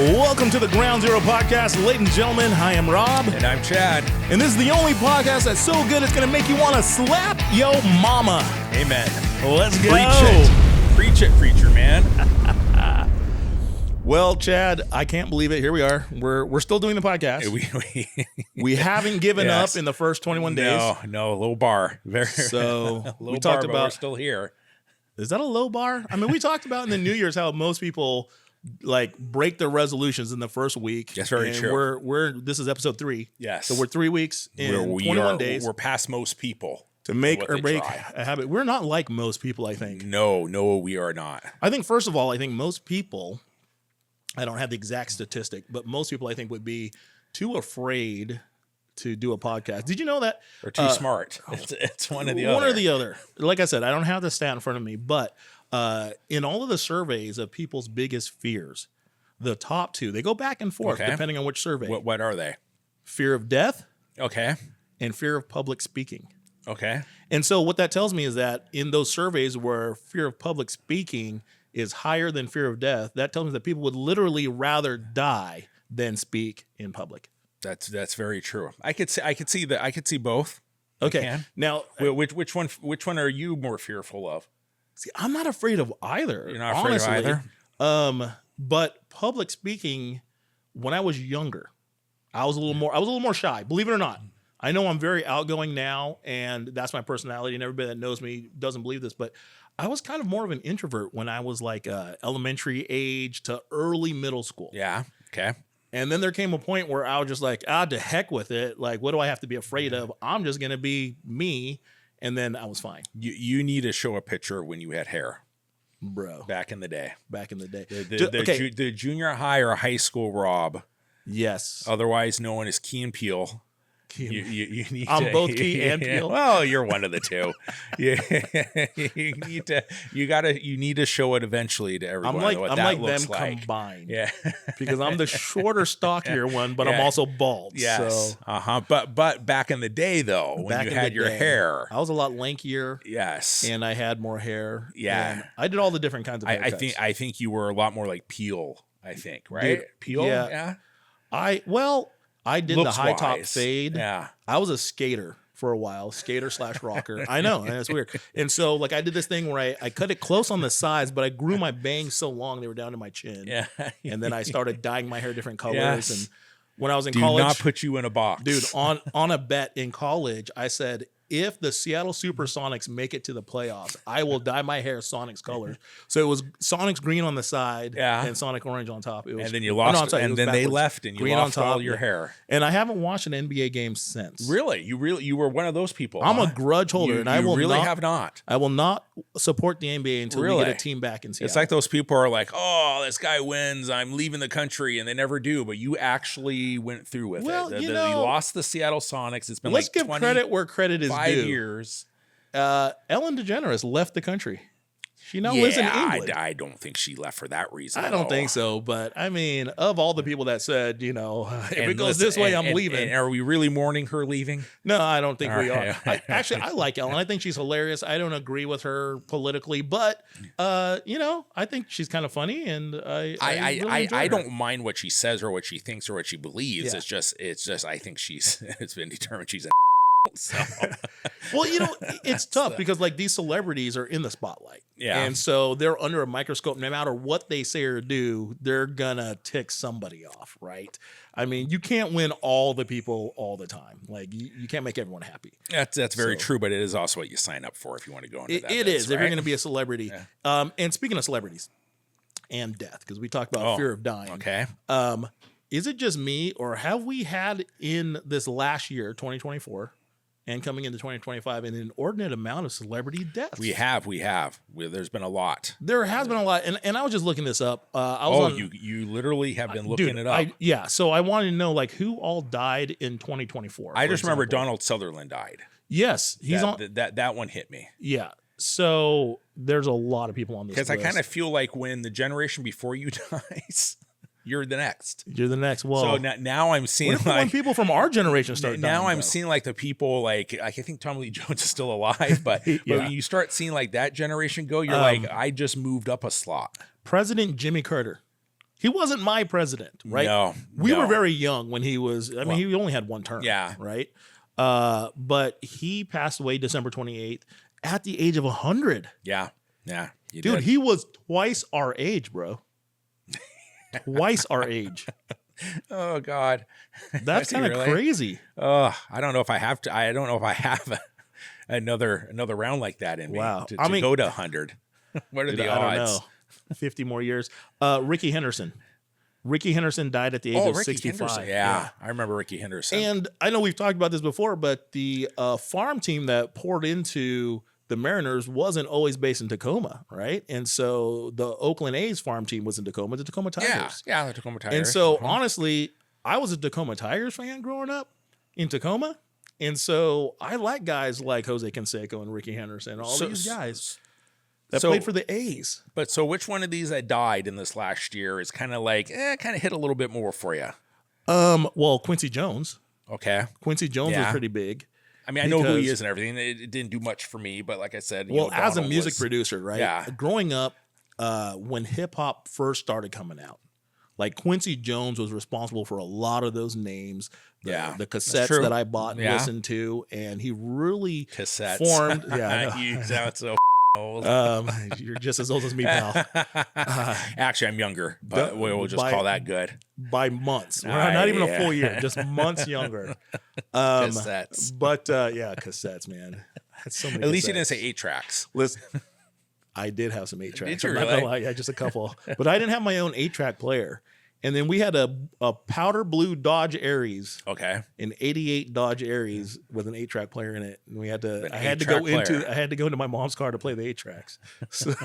Welcome to the Ground Zero Podcast, ladies and gentlemen. I am Rob. And I'm Chad. And this is the only podcast that's so good it's going to make you want to slap yo mama. Amen. Let's go. Preach it, preacher, man. Well, Chad, I can't believe it. Here we are. We're still doing the podcast. We haven't given up in the first 21 days. No, low bar. So low we talked bar, about. We're still here. Is that a low bar? I mean, we talked about in the New Year's how most people like break their resolutions in the first week. That's very true. This is episode 3. Yes. So we're 3 weeks in 21 days. We're past most people. To make or break a habit. We're not like most people, I think. No, we are not. I think, first of all, most people, I don't have the exact statistic, but most people, I think, would be too afraid to do a podcast. Did you know that? Or too smart. It's one or the other. One or the other. Like I said, I don't have the stat in front of me, but in all of the surveys of people's biggest fears, the top 2, they go back and forth depending on which survey. What are they? Fear of death. Okay. And fear of public speaking. Okay. And so what that tells me is that in those surveys where fear of public speaking is higher than fear of death, that tells me that people would literally rather die than speak in public. That's very true. I could see that. I could see both. Okay. Now, which one are you more fearful of? See, I'm not afraid of either. You're not afraid of either? But public speaking, when I was younger, I was a little more shy, believe it or not. I know I'm very outgoing now, and that's my personality, and everybody that knows me doesn't believe this, but I was kind of more of an introvert when I was like elementary age to early middle school. Yeah. Okay. And then there came a point where I was just like, to heck with it. Like, what do I have to be afraid of? I'm just going to be me. And then I was fine. You need to show a picture when you had hair. Bro. Back in the day. The junior high or high school Rob. Yes. Otherwise known as Key and Peele. You need I'm both Key and Peele. Well, you're one of the two. You need to show it eventually to everyone. I'm like them combined. Yeah. Because I'm the shorter, stockier one, but I'm also bald. Yes. So. But back in the day though, when you had your hair, I was a lot lankier. Yes. And I had more hair. Yeah. I did all the different kinds of haircuts. I think you were a lot more like Peele, I think, right? Dude, Peele? Yeah. I did the high top fade. Yeah. I was a skater for a while, skater/rocker. I know, and it's weird. And so like I did this thing where I cut it close on the sides, but I grew my bangs so long they were down to my chin. Yeah. And then I started dyeing my hair different colors. Yes. And when I was in college, college, not put you in a box. Dude, on a bet in college, I said, if the Seattle Supersonics make it to the playoffs, I will dye my hair Sonics colors. So it was Sonics green on the side and Sonic orange on top. It was, and then you lost, and then they left, and you green lost on top, all your hair. And I haven't watched an NBA game since. Really? You were one of those people. I'm a grudge holder, and I will have not. I will not support the NBA until we get a team back in Seattle. It's like those people are like, oh, this guy wins, I'm leaving the country, and they never do. But you actually went through with it. You lost the Seattle Sonics. It's been let's give credit where credit is due. 5 years. Ellen DeGeneres left the country. She now lives in England. I don't think she left for that reason. I don't think so. But I mean, of all the people that said, if it goes this way, I'm leaving. And are we really mourning her leaving? No, I don't think we are. I like Ellen. I think she's hilarious. I don't agree with her politically, but I think she's kind of funny, and I don't mind what she says or what she thinks or what she believes. Yeah. It's just I think it's been determined she's an so. Well, it's tough because like these celebrities are in the spotlight. Yeah. And so they're under a microscope. No matter what they say or do, they're gonna tick somebody off, right? I mean, you can't win all the people all the time. Like you can't make everyone happy. That's very true, but it is also what you sign up for if you want to go into that. It is, right? If you're gonna be a celebrity. Yeah. And speaking of celebrities and death, because we talked about fear of dying. Okay. Is it just me, or have we had in this last year, 2024, and coming into 2025, an inordinate amount of celebrity deaths? We have. There's been a lot. There has been a lot, and I was just looking this up. You literally have been looking it up. So I wanted to know like who all died in 2024. I just remember Donald Sutherland died. Yes, that one hit me. Yeah. So there's a lot of people on this list. Because I kind of feel like when the generation before you dies, you're the next. Well, so now I'm seeing when people from our generation start dying, now I'm seeing like the people like I think Tommy Lee Jones is still alive, but when you start seeing like that generation go, you're like, I just moved up a slot. President Jimmy Carter. He wasn't my president, right? No, we were very young when he was. I mean, he only had one term. Yeah. Right. But he passed away December 28th at the age of 100. Yeah. Yeah. Dude, he was twice our age, bro. Twice our age. Oh God. That's kind of crazy. Oh, I don't know if I have to. I don't know if I have another round like that in me. Wow. To go to 100. What are the odds? I don't know. 50 more years. Ricky Henderson. Ricky Henderson died at the age of 65. Henderson. Yeah, I remember Ricky Henderson. And I know we've talked about this before, but the farm team that poured into the Mariners wasn't always based in Tacoma, right? And so the Oakland A's farm team was in Tacoma, the Tacoma Tigers. Yeah, the Tacoma Tigers. And so honestly, I was a Tacoma Tigers fan growing up in Tacoma. And so I like guys like Jose Canseco and Ricky Henderson, all these guys that played for the A's. But so which one of these that died in this last year is kind of like, kind of hit a little bit more for you? Well, Quincy Jones. Okay. Quincy Jones was pretty big. I mean, I know who he is and everything. It didn't do much for me, but like I said, as a music producer, right? Yeah. Growing up, when hip hop first started coming out, like Quincy Jones was responsible for a lot of those names. The cassettes that I bought and listened to, and he really formed. Yeah, you sound so old. You're just as old as me, pal. Actually, I'm younger, but we'll just call that good. By months. We're not even a full year, just months younger. Cassettes. But cassettes, man. That's so many. At least you didn't say 8 tracks. Listen, I did have some 8 tracks. Did you I'm really? not gonna lie, yeah, just a couple. But I didn't have my own 8-track player. And then we had a powder blue Dodge Aries. Okay. An 88 Dodge Aries with an 8-track player in it. And we had to I had to go into my mom's car to play the 8 tracks. So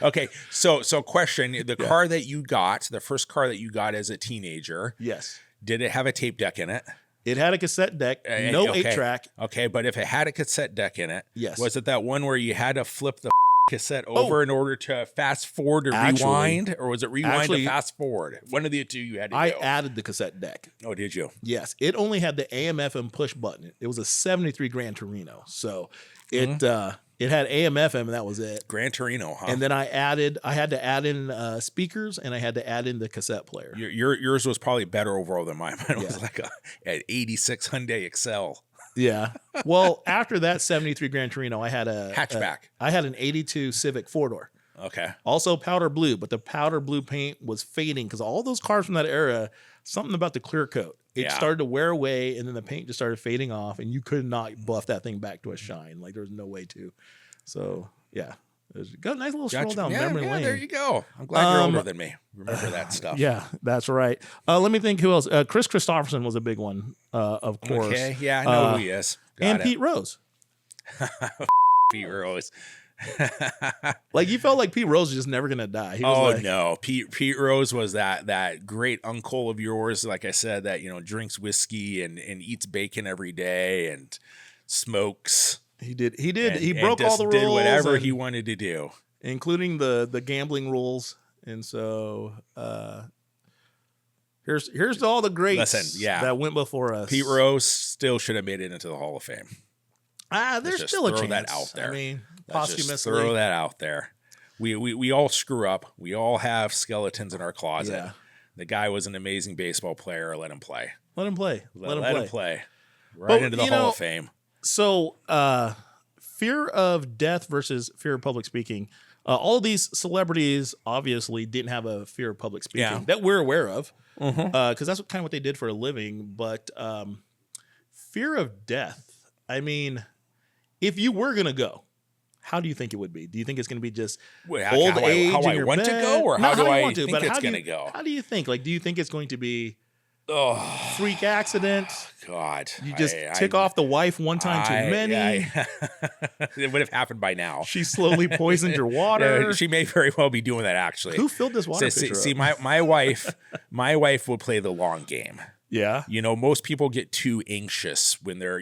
okay. So question, the car that you got, the first car that you got as a teenager. Yes. Did it have a tape deck in it? It had a cassette deck, no 8-track. Okay, but if it had a cassette deck in it, yes. Was it that one where you had to flip the cassette over in order to fast forward or rewind, or was it rewind to fast forward? One of the two you had to do. I added the cassette deck. Oh, did you? Yes. It only had the AM/FM push button. It was a 73 Gran Torino. So it had AM/FM and that was it. Gran Torino, huh? And then I had to add in speakers and I had to add in the cassette player. Yours was probably better overall than mine. Mine was like an 86 Hyundai Excel. Yeah. Well, after that 73 Gran Torino, I had a hatchback. I had an 82 Civic 4-door. Okay. Also powder blue, but the powder blue paint was fading because all those cars from that era, something about the clear coat. It started to wear away and then the paint just started fading off and you could not buff that thing back to a shine. Like there was no way to. So, yeah. Got a nice little stroll down memory lane. There you go. I'm glad you're older than me. Remember that stuff. Yeah, that's right. Let me think who else. Chris Christopherson was a big one, of course. Okay, yeah, I know who he is. And Pete Rose. Pete Rose. Like you felt like Pete Rose was just never gonna die. He was no, Pete Rose was that great uncle of yours. Like I said, that drinks whiskey and eats bacon every day and smokes. He did. He broke all the rules. Did whatever he wanted to do, including the gambling rules. And so here's to all the greats that went before us. Pete Rose still should have made it into the Hall of Fame. There's still a chance. Throw that out there. I mean, posthumously. Just throw that out there. We all screw up. We all have skeletons in our closet. Yeah. The guy was an amazing baseball player. Let him play. Let him play. Let him play. Right into the Hall of Fame. So, fear of death versus fear of public speaking. All of these celebrities obviously didn't have a fear of public speaking that we're aware of, because that's kind of what they did for a living. But fear of death. I mean, if you were gonna go, how do you think it would be? Do you think it's going to be just old age? How I want to go, or how do I think it's going to go? How do you think? Like, do you think it's going to be freak accident? God, you just tick off the wife one time too many. It would have happened by now. She slowly poisoned your water. She may very well be doing that. Actually, who filled this water pitcher See, my wife will play the long game. Yeah, most people get too anxious when they're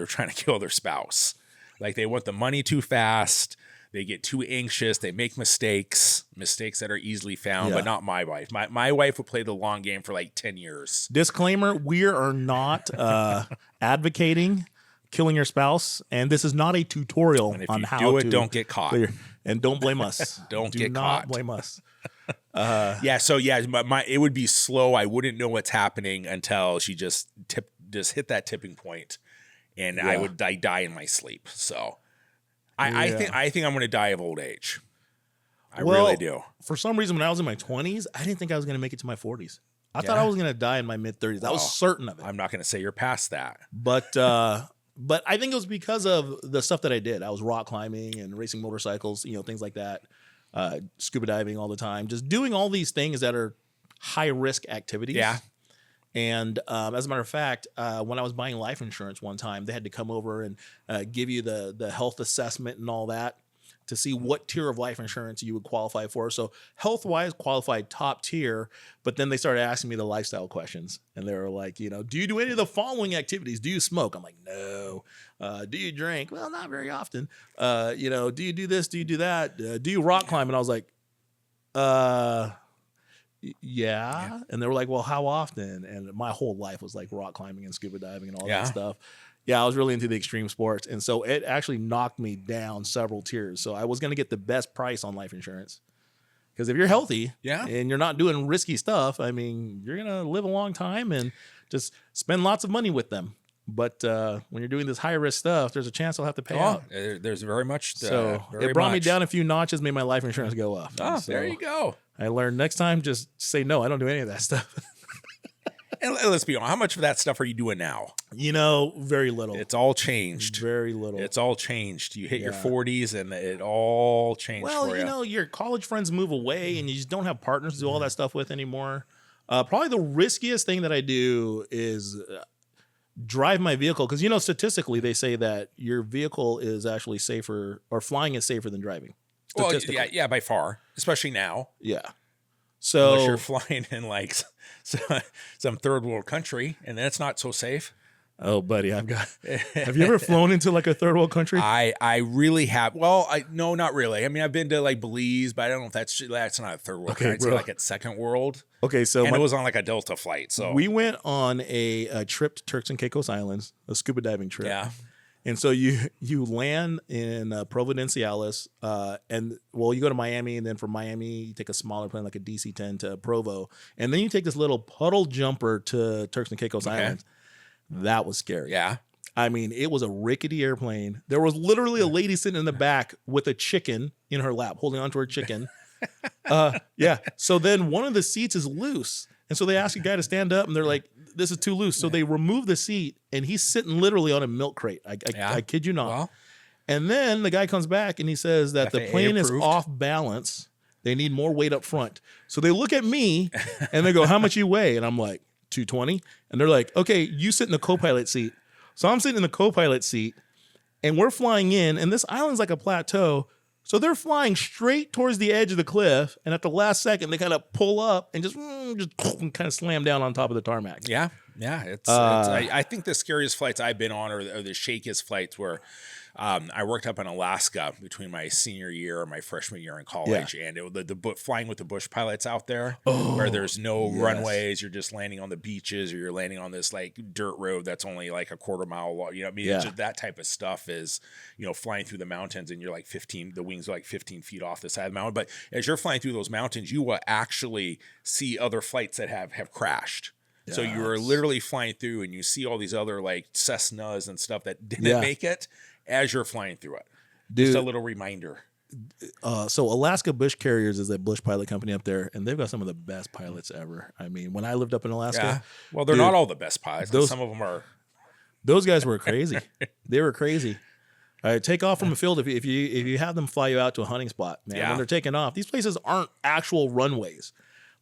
trying to kill their spouse. Like they want the money too fast. They get too anxious. They make mistakes that are easily found, but not my wife. My wife would play the long game for like 10 years. Disclaimer, we are not advocating killing your spouse, and this is not a tutorial on how to do it. Don't get caught. And don't blame us. Do not blame us. Yeah. So yeah, my it would be slow. I wouldn't know what's happening until she just hit that tipping point, and I would die in my sleep. So I think I'm going to die of old age. I really do. For some reason, when I was in my 20s, I didn't think I was going to make it to my 40s. I thought I was going to die in my mid 30s. I was certain of it. I'm not going to say you're past that. But I think it was because of the stuff that I did. I was rock climbing and racing motorcycles, things like that. Scuba diving all the time. Just doing all these things that are high risk activities. Yeah. And as a matter of fact, when I was buying life insurance one time, they had to come over and give you the health assessment and all that to see what tier of life insurance you would qualify for. So health-wise, qualified top tier, but then they started asking me the lifestyle questions. And they were like, do you do any of the following activities? Do you smoke? I'm like, no. Do you drink? Well, not very often. Do you do this? Do you do that? Do you rock climb? And I was like, yeah. And they were like, well, how often? And my whole life was like rock climbing and scuba diving and all that stuff. Yeah, I was really into the extreme sports. And so it actually knocked me down several tiers. So I was going to get the best price on life insurance. Because if you're healthy and you're not doing risky stuff, I mean, you're going to live a long time and just spend lots of money with them. But when you're doing this high risk stuff, there's a chance I'll have to pay out. There's very much. So it brought me down a few notches, made my life insurance go up. Oh, so there you go. I learned next time, just say, no, I don't do any of that stuff. And let's be honest, how much of that stuff are you doing now? Very little. It's all changed. Very little. It's all changed. You hit your 40s and it all changed for you. Well, your college friends move away and you just don't have partners to do all that stuff with anymore. Probably the riskiest thing that I do is drive my vehicle. Because, statistically, they say that your vehicle is actually safer, or flying is safer than driving. Well, yeah, by far, especially now. Yeah. So unless you're flying in like some third world country, and that's not so safe. Oh, buddy, have you ever flown into like a third world country? I really have. Well, no, not really. I mean, I've been to like Belize, but I don't know if that's not a third world country. I'd say like it's second world. Okay, so it was on like a Delta flight. So we went on a trip to Turks and Caicos Islands, a scuba diving trip. Yeah. And so you land in Providenciales, and you go to Miami, and then from Miami you take a smaller plane like a DC-10 to Provo, and then you take this little puddle jumper to Turks and Caicos Islands. That was scary. Yeah, I mean, it was a rickety airplane. There was literally a lady sitting in the back with a chicken in her lap, holding onto her chicken. Yeah. So then one of the seats is loose, and so they ask a guy to stand up, and they're like, this is too loose. So they remove the seat, and he's sitting literally on a milk crate. I kid you not. Well, and then the guy comes back, and he says that the plane is off balance. They need more weight up front. So they look at me, and they go, how much you weigh? And I'm like, 220. And they're like, okay, you sit in the co-pilot seat. So I'm sitting in the co-pilot seat, and we're flying in, and this island's like a plateau. So they're flying straight towards the edge of the cliff, and at the last second, they kind of pull up and just kind of slam down on top of the tarmac. Yeah, yeah. I think the scariest flights I've been on are the shakiest flights where I worked up in Alaska between my senior year and my freshman year in college, and flying with the bush pilots out there, where there's no runways, you're just landing on the beaches, or you're landing on this like dirt road that's only like a quarter mile long. Just that type of stuff is, flying through the mountains, and you're like 15, the wings are like 15 feet off the side of the mountain. But as you're flying through those mountains, you will actually see other flights that have crashed. Yes. So you're literally flying through, and you see all these other like Cessnas and stuff that didn't make it as you're flying through it. Dude, just a little reminder. So Alaska Bush Carriers is a bush pilot company up there, and they've got some of the best pilots ever. I mean, when I lived up in Alaska, well, they're not all the best pilots. Some of them are. Those guys were crazy. They were crazy. Take off from a field if you have them fly you out to a hunting spot, man. When they're taking off, these places aren't actual runways,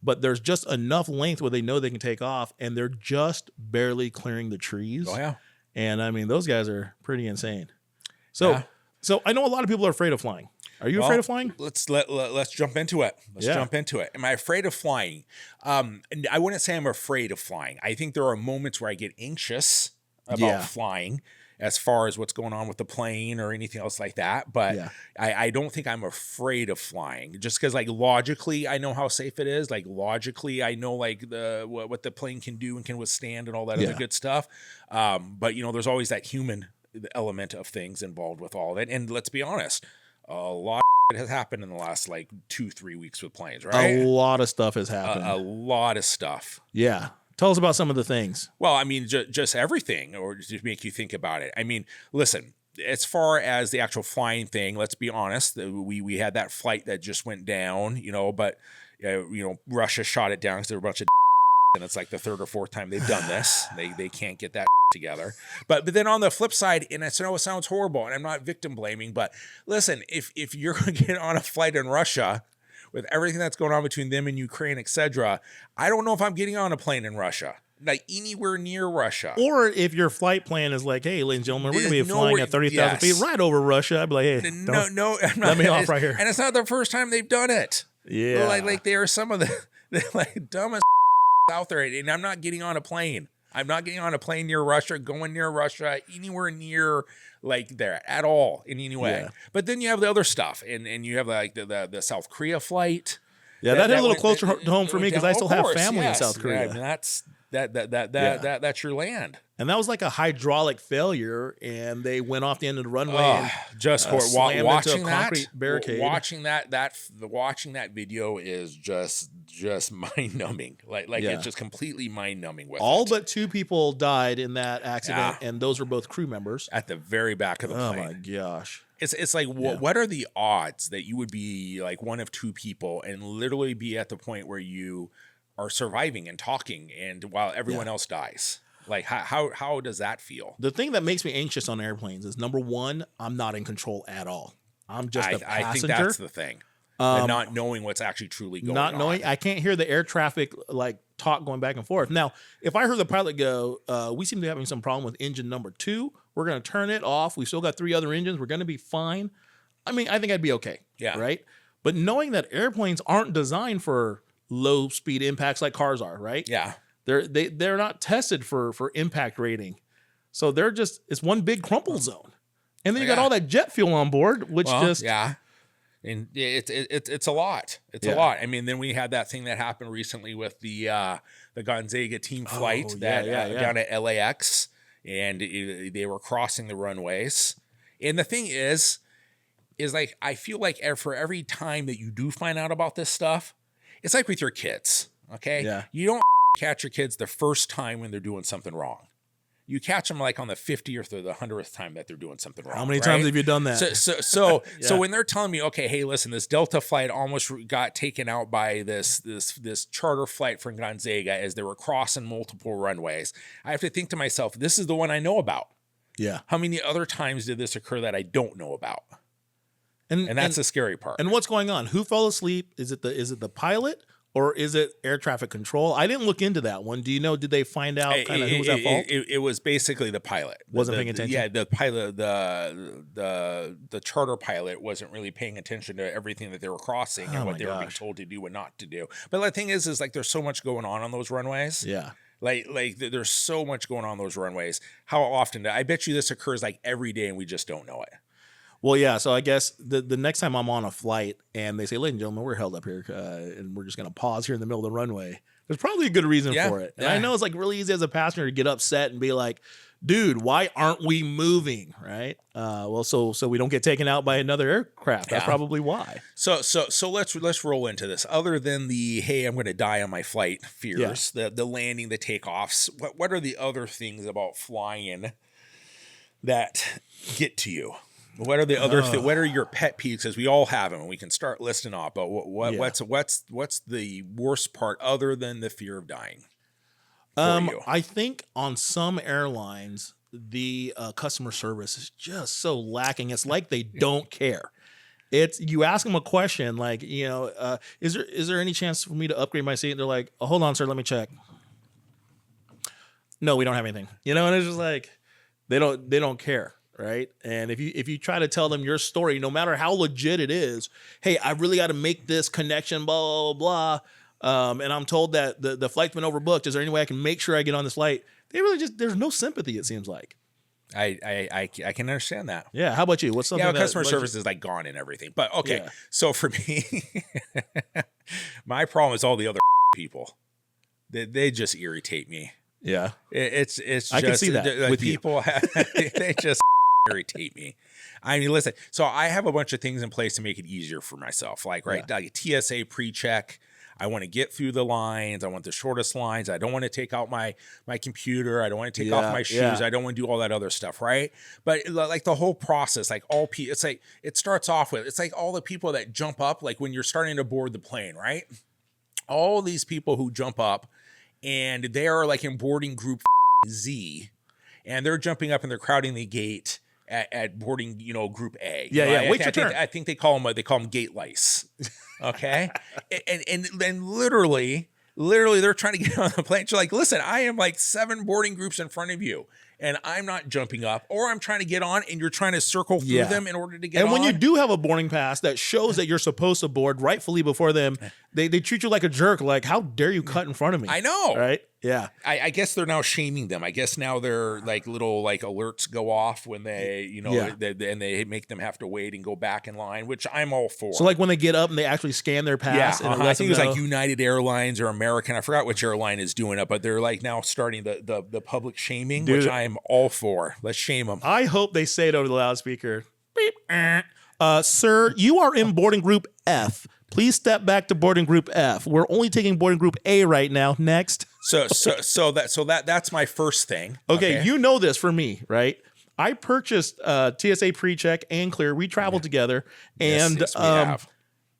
but there's just enough length where they know they can take off, and they're just barely clearing the trees. Oh yeah. And I mean, those guys are pretty insane. So I know a lot of people are afraid of flying. Are you afraid of flying? Let's jump into it. Jump into it. Am I afraid of flying? I wouldn't say I'm afraid of flying. I think there are moments where I get anxious about flying, as far as what's going on with the plane or anything else like that. But I don't think I'm afraid of flying, just because like logically I know how safe it is. Like logically I know like what the plane can do and can withstand and all that other good stuff. But there's always that human element of things involved with all of it. And let's be honest, a lot of has happened in the last like 2-3 weeks with planes, A right? lot of stuff has happened. A lot of stuff. Yeah. Tell us about some of the things. Well, I mean, just everything, or to make you think about it. I mean, listen, as far as the actual flying thing, let's be honest. We had that flight that just went down, but Russia shot it down because there were a bunch of and it's like the third or fourth time they've done this. They can't get that together. But then on the flip side, and I know it sounds horrible, and I'm not victim blaming, but listen, if you're going to get on a flight in Russia with everything that's going on between them and Ukraine, etc., I don't know if I'm getting on a plane in Russia, like anywhere near Russia. Or if your flight plan is like, hey, ladies and gentlemen, we're going to be flying at 30,000 feet right over Russia. I'd be like, hey, no, I'm not, let me off right here. And it's not the first time they've done it. Yeah. Like they are some of the like dumbest out there, and I'm not getting on a plane. I'm not getting on a plane near Russia, going near Russia, anywhere near like there at all in any way. Yeah. But then you have the other stuff, and you have like the South Korea flight. Yeah, that hit a little closer to home for me because I still have family in South Korea. Yeah, I mean, that's your land. And that was like a hydraulic failure, and they went off the end of the runway. And, just watching that barricade. Watching that video is just mind numbing. Like it's just completely mind numbing. All but 2 people died in that accident, and those were both crew members at the very back of the plane. Oh my gosh! It's like what are the odds that you would be like one of 2 people and literally be at the point where you are surviving and talking, and while everyone else dies? Like how does that feel? The thing that makes me anxious on airplanes is, number one, I'm not in control at all. I'm just a passenger. I think that's the thing. And not knowing what's actually truly going on. Not knowing, I can't hear the air traffic like talk going back and forth. Now, if I heard the pilot go, we seem to be having some problem with engine number 2. We're going to turn it off. We've still got 3 other engines. We're going to be fine. I mean, I think I'd be okay. Yeah. Right. But knowing that airplanes aren't designed for low speed impacts like cars are, right? Yeah. They're not tested for impact rating. So it's one big crumple zone. And then you got all that jet fuel on board, which and it's a lot. It's a lot. I mean, then we had that thing that happened recently with the Gonzaga team flight down at LAX, and they were crossing the runways. And the thing is like, I feel like for every time that you do find out about this stuff, it's like with your kids. Okay. Yeah. You don't catch your kids the first time when they're doing something wrong. You catch them like on the 50th or the 100th time that they're doing something wrong. How many times have you done that? So when they're telling me, okay, hey, listen, this Delta flight almost got taken out by this charter flight from Gonzaga as they were crossing multiple runways, I have to think to myself, this is the one I know about. Yeah. How many other times did this occur that I don't know about? And that's the scary part. And what's going on? Who fell asleep? Is it the pilot? Or is it air traffic control? I didn't look into that one. Do you know, did they find out kind of who was at fault? It was basically the pilot. Wasn't paying attention? Yeah, the pilot, the charter pilot wasn't really paying attention to everything that they were crossing and what they were being told to do and not to do. But the thing is like there's so much going on those runways. Yeah. Like there's so much going on those runways. How often? I bet you this occurs like every day and we just don't know it. Well, yeah. So I guess the next time I'm on a flight and they say, ladies and gentlemen, we're held up here and we're just going to pause here in the middle of the runway, there's probably a good reason for it. And I know it's like really easy as a passenger to get upset and be like, dude, why aren't we moving? Right. Well, so we don't get taken out by another aircraft. That's probably why. So let's roll into this. Other than the, hey, I'm going to die on my flight fears, the landing, the takeoffs, what are the other things about flying that get to you? What are the other what are your pet peeves? Because we all have them, and we can start listing off. But what's the worst part other than the fear of dying? I think on some airlines the customer service is just so lacking. It's like they don't care. It's you ask them a question like, is there any chance for me to upgrade my seat? And they're like, oh, hold on, sir, let me check. No, we don't have anything. And it's just like they don't care. Right. And if you try to tell them your story, no matter how legit it is, hey, I really got to make this connection, blah, blah, blah. And I'm told that the flight's been overbooked. Is there any way I can make sure I get on this flight? They really there's no sympathy, it seems like. I can understand that. Yeah. How about you? What's something customer service is like gone and everything. But okay. Yeah. So for me, my problem is all the other people. They just irritate me. Yeah. It's I can see that like with people you. They just irritate me. I mean, listen, so I have a bunch of things in place to make it easier for myself. Like, right, like a TSA pre-check. I want to get through the lines. I want the shortest lines. I don't want to take out my computer. I don't want to take off my shoes. I don't want to do all that other stuff, right? But like the whole process, like it's like it starts off with, it's like all the people that jump up, like when you're starting to board the plane, right? All these people who jump up and they are like in boarding group Z, and they're jumping up and they're crowding the gate at boarding, group A. Wait your turn. I think they call them gate lice. Okay. and then literally they're trying to get on the plane. You're like, listen, I am like 7 boarding groups in front of you and I'm not jumping up, or I'm trying to get on and you're trying to circle through them in order to get on. And when you do have a boarding pass that shows that you're supposed to board rightfully before them, they treat you like a jerk. Like, how dare you cut in front of me? I know. Right? Yeah. I guess they're now shaming them. I guess now they're like little like alerts go off when they, and they make them have to wait and go back in line, which I'm all for. So like when they get up and they actually scan their pass. Yeah, I think it was like United Airlines or American. I forgot which airline is doing it, but they're like now starting the public shaming, which I am all for. Let's shame them. I hope they say it over the loudspeaker. Beep. Sir, you are in boarding group F. Please step back to boarding group F. We're only taking boarding group A right now. Next. So that's my first thing. Okay, you know this for me, right? I purchased TSA pre-check and clear. We traveled together, and yes, we have.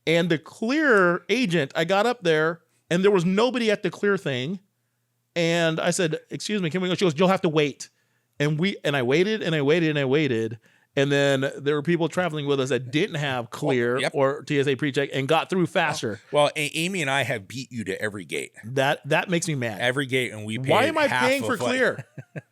And the clear agent, I got up there, and there was nobody at the clear thing, and I said, "Excuse me, can we go?" She goes, "You'll have to wait." And I waited and I waited and I waited. And then there were people traveling with us that didn't have clear or TSA pre-check and got through faster. Well, Amy and I have beat you to every gate. That makes me mad. Every gate, and we paid Why am I paying for clear?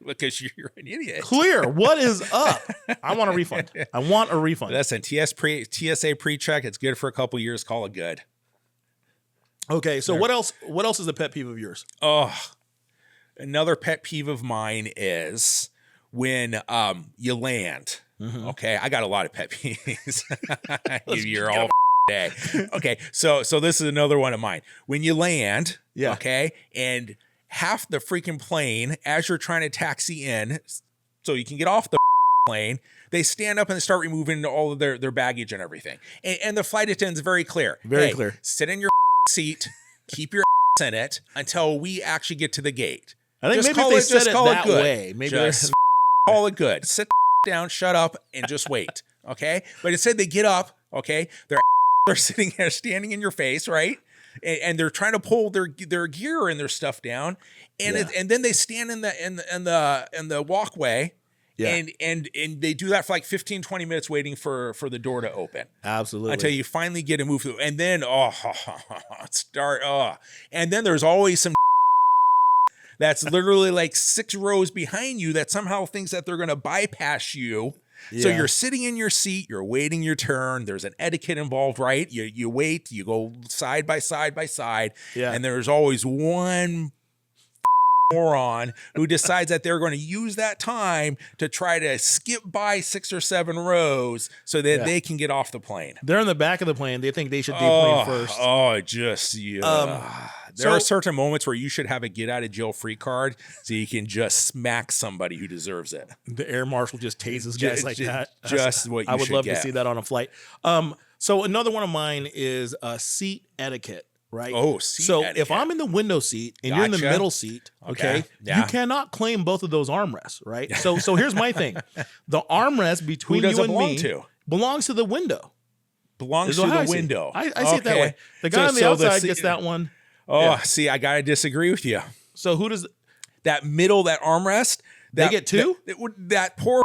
Because you're an idiot. Clear. What is up? I want a refund. I want a refund. Listen, TSA pre-check. It's good for a couple years. Call it good. Okay, so what else? What else is a pet peeve of yours? Oh, another pet peeve of mine is when you land. Mm-hmm. Okay, I got a lot of pet peeves. You're all day. Okay, so this is another one of mine. When you land, okay, and half the freaking plane, as you're trying to taxi in, so you can get off the plane, they stand up and they start removing all of their baggage and everything. And the flight attendant's very clear. Very clear. Sit in your seat, keep your in it until we actually get to the gate. I think maybe they said it that way. Maybe just call it good. Sit down, shut up, and just wait. Okay, but it said they get up. Okay, they're sitting there, standing in your face, right? And they're trying to pull their gear and their stuff down, and and then they stand in the walkway, and they do that for like 15, 20 minutes, waiting for the door to open. Absolutely, until you finally get to move through, and then and then there's always some that's literally like 6 rows behind you that somehow thinks that they're going to bypass you. Yeah. So you're sitting in your seat, you're waiting your turn. There's an etiquette involved, right? You wait, you go side by side by side. Yeah. And there's always one moron who decides that they're going to use that time to try to skip by 6 or 7 rows so that they can get off the plane. They're in the back of the plane. They think they should deplane first. There are certain moments where you should have a get out of jail free card so you can just smack somebody who deserves it. The air marshal just tases guys like that. Just what you should get. I would love to see that on a flight. So another one of mine is seat etiquette. Right. Oh, seat etiquette. If I'm in the window seat and you're in the middle seat, okay, you cannot claim both of those armrests, right? So here's my thing: the armrest between you and me belongs to the window. Belongs to the window. I see it that way. The guy on the outside gets that one. Oh, see, I gotta disagree with you. So who does that armrest? They get 2. That poor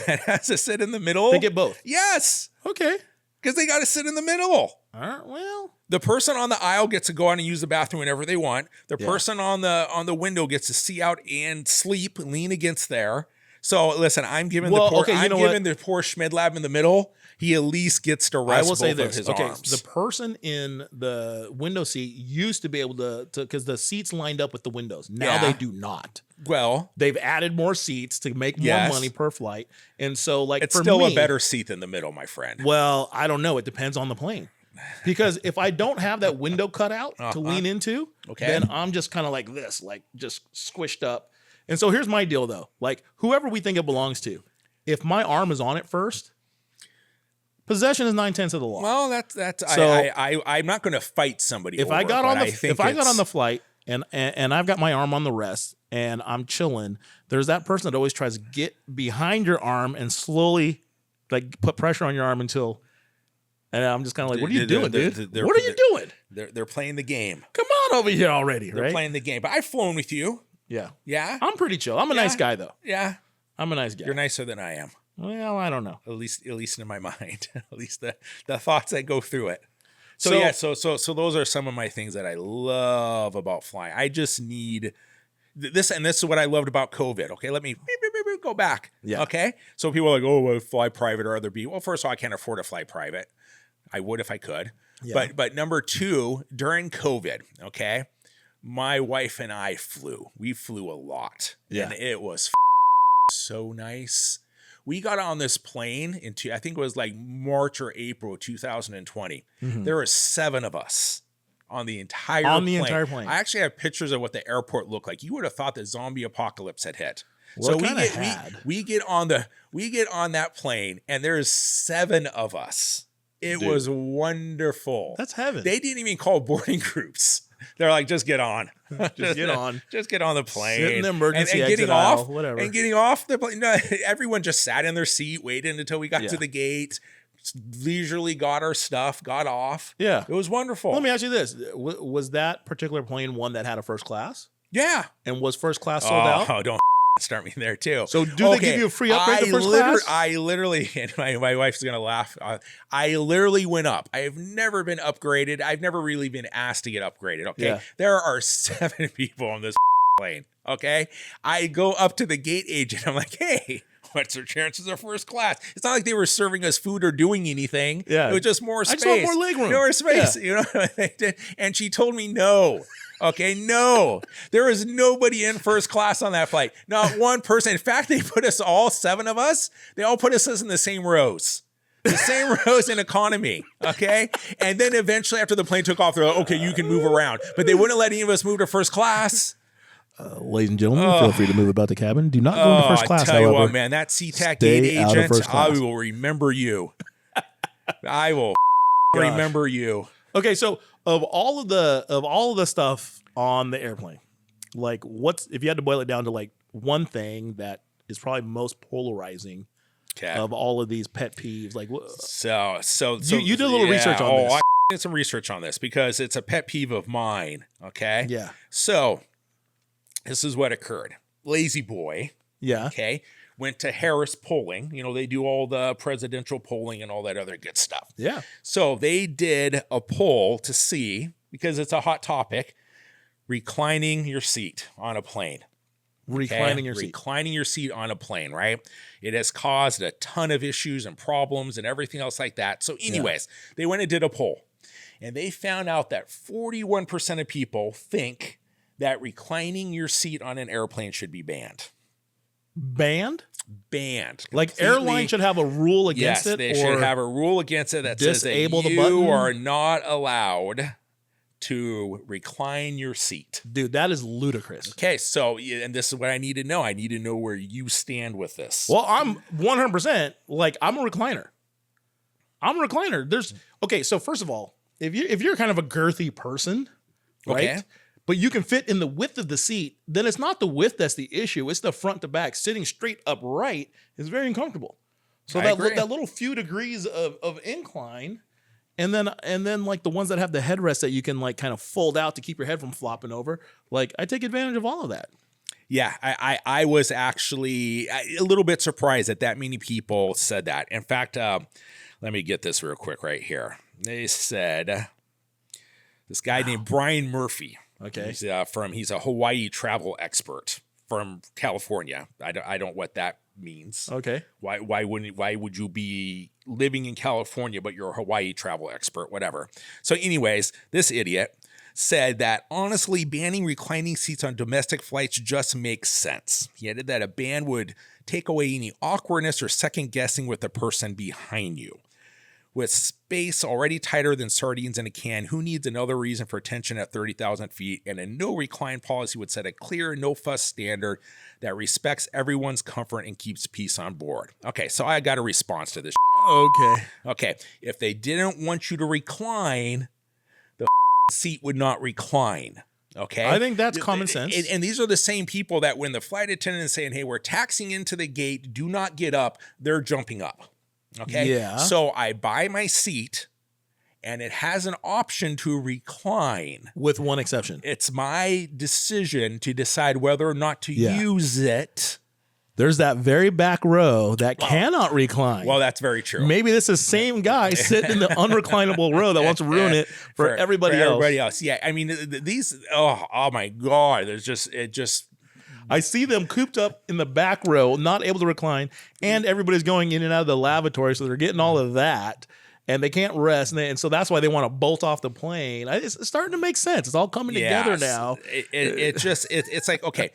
that has to sit in the middle. They get both. Yes. Okay. Because they got to sit in the middle. Well, the person on the aisle gets to go out and use the bathroom whenever they want. The person on the window gets to see out and sleep, lean against there. So listen, I'm giving the poor Schmidlab in the middle. He at least gets to rest both of his arms. The person in the window seat used to be able to because the seats lined up with the windows. Now they do not. Well, they've added more seats to make more money per flight, and so it's still a better seat than the middle, my friend. Well, I don't know. It depends on the plane. Because if I don't have that window cut out to lean into, then I'm just kind of like this, like just squished up. And so here's my deal, though. Like, whoever we think it belongs to, if my arm is on it first, possession is 9/10 of the law. Well, that's So- I'm not going to fight somebody. if over I got it, on but the think if I got it's- on the flight and I've got my arm on the rest and I'm chilling, there's that person that always tries to get behind your arm and slowly like put pressure on your arm until, and I'm just kind of like, what are you doing, dude? What are you doing? they're playing the game. Come on over here already, They're right? playing the game. But I've flown with you. Yeah, Yeah. I'm pretty chill. I'm a nice guy though. Yeah. I'm a nice guy. You're nicer than I am. Well, I don't know. At least in my mind. At least the thoughts that go through it. So those are some of my things that I love about flying. I just need this, and this is what I loved about COVID. Okay, let me go back. Yeah. Okay. So people are like, oh, well, fly private or other be. Well, first of all, I can't afford to fly private. I would if I could. Yeah. But number two, during COVID, okay, my wife and I flew. We flew a lot. Yeah. And it was so nice. We got on this plane I think it was like March or April 2020. Mhm. There were 7 of us on the entire plane. I actually have pictures of what the airport looked like. You would have thought the zombie apocalypse had hit. Well, So we get on that plane and there's 7 of us. It Dude. was wonderful. That's heaven. They didn't even call boarding groups. They're like, just get on. Just get on. Just get on the plane. Sit in the emergency and exit getting aisle, off, whatever. And getting off the plane. No, everyone just sat in their seat, waited until we got Yeah. to the gate, leisurely got our stuff, got off. Yeah. It was wonderful. Let me ask you this: was that particular plane one that had a first class? Yeah. And was first class sold out? Oh, don't start me there too. So do they give you a free upgrade to first class? I literally, and my wife's going to laugh. I literally went up. I have never been upgraded. I've never really been asked to get upgraded. Okay. Yeah. There are 7 people on this plane. Okay. I go up to the gate agent. I'm like, hey, what's our chances of first class? It's not like they were serving us food or doing anything. Yeah. It was just more space. I just want more legroom. More space. You know what they did? And she told me no. Okay, no. There was nobody in first class on that flight. Not one person. In fact, they put us all 7 of us. They all put us in the same rows. The same rows in economy, okay? And then eventually after the plane took off, they're like, okay, you can move around. But they wouldn't let any of us move to first class. Ladies and gentlemen, feel free to move about the cabin. Do not go into first class, I tell you however. what, man, that SeaTac gate Stay out of agent, first class. I will remember you. I will Gosh. remember you. Okay, so of all of the stuff on the airplane, like what's if you had to boil it down to like one thing that is probably most polarizing Okay. of all of these pet peeves, like So you did a little research on this. I did some research on this because it's a pet peeve of mine. Okay. yeah, So this is what occurred. Lazy boy. yeah, Okay. Went to Harris polling. You know, they do all the presidential polling and all that other good stuff. yeah, So they did a poll to see, because it's a hot topic, reclining your seat on a plane. reclining your seat. Reclining your seat on a plane, right? It has caused a ton of issues and problems and everything else like that. So anyways, they went and did a poll. And they found out that 41% of people think that reclining your seat on an airplane should be banned. Banned? Banned. Like Completely. airline should have a rule against Yes, it? they or should have a rule against it that says that disable the you button? are not allowed to recline your seat. Dude, that is ludicrous. Okay, so, and this is what I need to know. I need to know where you stand with this. Well, I'm 100% like I'm a recliner. Okay, so first of all, if you're kind of a girthy person, right? Okay. But you can fit in the width of the seat, then it's not the width that's the issue. It's the front to back. Sitting straight upright is very uncomfortable. So I agree. that little few degrees of incline, and then like the ones that have the headrest that you can like kind of fold out to keep your head from flopping over. Like I take advantage of all of that. Yeah, I was actually a little bit surprised that many people said that. In fact, let me get this real quick right here. They said this guy named Brian Murphy. Okay. He's a Hawaii travel expert from California. I don't what that means. Okay. Why would you be living in California but you're a Hawaii travel expert? Whatever. So anyways, this idiot said that honestly banning reclining seats on domestic flights just makes sense. He added that a ban would take away any awkwardness or second guessing with the person behind you. with space already tighter than sardines in a can. Who needs another reason for attention at 30,000 feet? And a no recline policy would set a clear, no fuss standard that respects everyone's comfort and keeps peace on board. Okay, so I got a response to this. Okay. Okay, if they didn't want you to recline, the seat would not recline. Okay, I think that's common sense. And these are the same people that when the flight attendant is saying, hey, we're taxiing into the gate, do not get up, they're jumping up. Okay. Yeah. So I buy my seat and it has an option to recline. With one exception. It's my decision to decide whether or not to use it. There's that very back row that cannot recline. Well, that's very true. Maybe this is the same guy sitting in the unreclinable row that wants to ruin it for everybody else. Everybody else. Yeah. I mean, these, oh my God. I see them cooped up in the back row, not able to recline, and everybody's going in and out of the lavatory, so they're getting all of that, and they can't rest, and so that's why they want to bolt off the plane. It's starting to make sense. It's all coming together now. It's like, okay,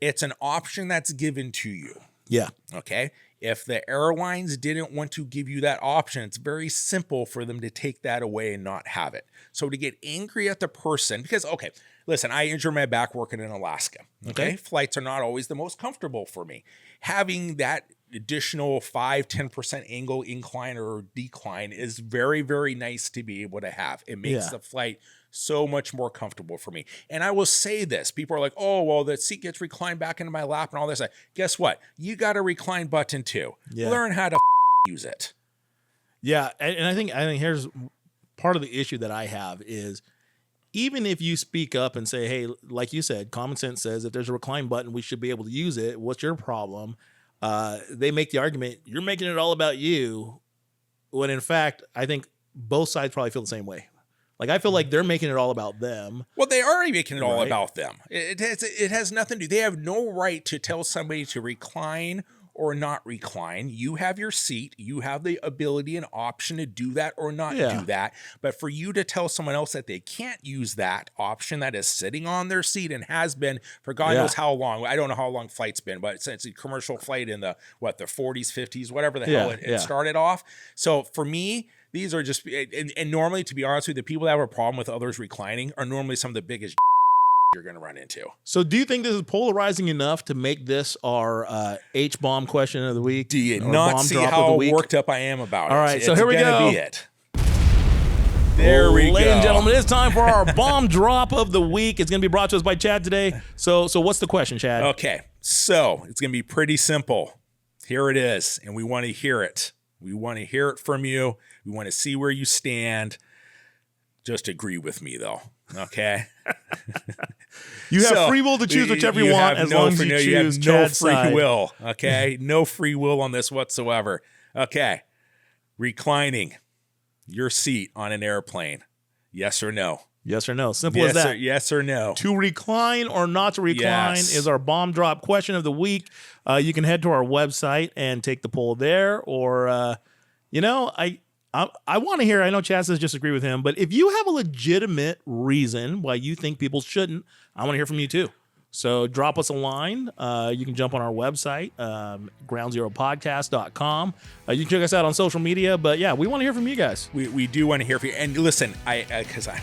it's an option that's given to you. Yeah. Okay. If the airlines didn't want to give you that option, it's very simple for them to take that away and not have it. So to get angry at the person, because, okay, listen, I injured my back working in Alaska. Okay. Flights are not always the most comfortable for me. Having that additional 5-10% angle incline or decline is very, very nice to be able to have. It makes the flight so much more comfortable for me. And I will say this, people are like, oh, well, the seat gets reclined back into my lap and all this. Guess what? You got a recline button too. Yeah. Learn how to use it. Yeah. And I think here's part of the issue that I have is even if you speak up and say, hey, like you said, common sense says if there's a recline button, we should be able to use it. What's your problem? They make the argument, you're making it all about you. When in fact, I think both sides probably feel the same way. Like, I feel like they're making it all about them. Well, they are making it all about them. It has nothing to do. They have no right to tell somebody to recline or not recline. You have your seat. You have the ability and option to do that or not do that. But for you to tell someone else that they can't use that option that is sitting on their seat and has been for God knows how long. I don't know how long flight's been, but it's a commercial flight in the 40s, 50s, whatever the hell it started off. So for me, these are just, and normally, to be honest with you, the people that have a problem with others reclining are normally some of the biggest you're going to run into. So do you think this is polarizing enough to make this our H-bomb question of the week? Do you not see how worked up I am about it? All right, so here we go. Be it. There we go. Ladies and gentlemen, it's time for our bomb drop of the week. It's going to be brought to us by Chad today. So what's the question, Chad? Okay, so it's going to be pretty simple. Here it is, and we want to hear it. We want to hear it from you. We want to see where you stand. Just agree with me, though. Okay? You have free will to choose whichever you want as long as you choose Chad's free side. will. Okay? No free will on this whatsoever. Okay. Reclining your seat on an airplane. Yes or no? Yes or no. Simple as that. Yes or no. To recline or not to recline is our bomb drop question of the week. You can head to our website and take the poll there. Or, I want to hear, I know Chad says just agree with him, but if you have a legitimate reason why you think people shouldn't, I want to hear from you too. So drop us a line. You can jump on our website, groundzeropodcast.com. You can check us out on social media. But yeah, we want to hear from you guys. We do want to hear from you. And listen, because I'm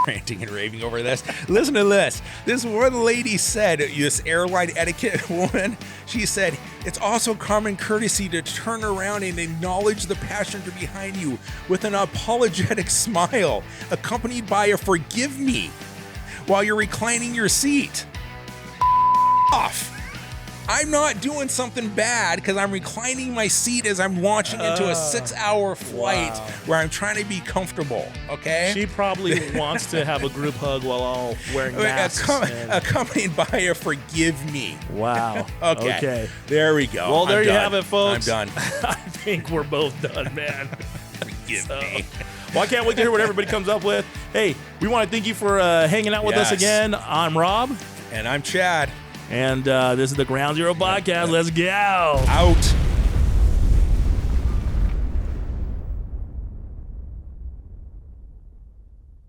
ranting and raving over this. Listen to this. This one lady said, this airline etiquette woman, she said, it's also common courtesy to turn around and acknowledge the passenger behind you with an apologetic smile, accompanied by a forgive me while you're reclining your seat. Off. I'm not doing something bad because I'm reclining my seat as I'm launching into a 6-hour flight where I'm trying to be comfortable. Okay. She probably wants to have a group hug while all wearing masks. Accompanied by a forgive me. Wow. Okay. There we go. Well, there you have it, folks. I'm done. I think we're both done, man. Forgive me. Well, I can't wait to hear what everybody comes up with. Hey, we want to thank you for hanging out with us again. I'm Rob. And I'm Chad. And this is the Ground Zero Podcast. Let's go. Out.